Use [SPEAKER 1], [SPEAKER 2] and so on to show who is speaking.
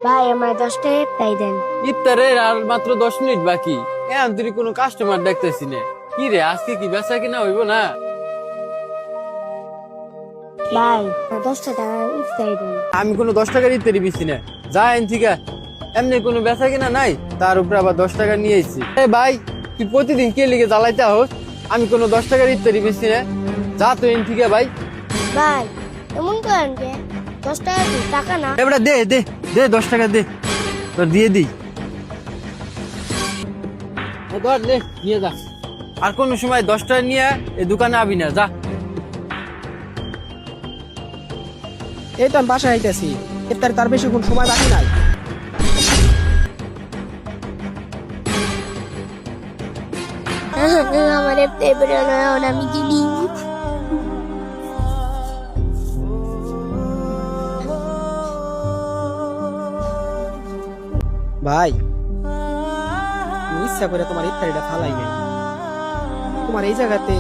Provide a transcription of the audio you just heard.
[SPEAKER 1] ভাই আমার 10 টাকা তাই দেন।
[SPEAKER 2] ইফতারের আর মাত্র 10 মিনিট বাকি, এখন তুই কোনো কাস্টমার দেখতেছি না। কি রে, আজকে কি বেচা কিনা হইব না?
[SPEAKER 1] ভাই 10 টাকা ইফতারি দেন।
[SPEAKER 2] আমি কোনো 10 টাকার ইফতারি বেশি না, যা এন থেকে। এমনি কোনো বেচা কিনা নাই, তার উপরে আবার 10 টাকা নিয়ে এসছি। ভাই তুই প্রতিদিন কে লিগে জ্বালাইতে হোস? আমি কোনো 10 টাকার ইফতারি বেশি না, যা তো এন থেকে ভাই।
[SPEAKER 1] ভাই এমন করেন যে 10 টাকা কি টাকা না?
[SPEAKER 2] এবার দে দে দে 10 টাকা দে, তোর দিয়ে দিই। ধর দে, নিয়ে যা। আর কোন সময় 10 টাকা নিয়ে এই দোকানে আবি না, যা।
[SPEAKER 3] এই তো আমি বাসায় আইতেছি। ইফতার তার বেশি কোন সময় বাকি নাই।
[SPEAKER 1] আমার ইফতারি বেরোনো আমি গেলি।
[SPEAKER 3] ভাই আমি ইচ্ছা করে তোমার ইফতারিটা ফালাই নাই। তোমার এই জায়গাতে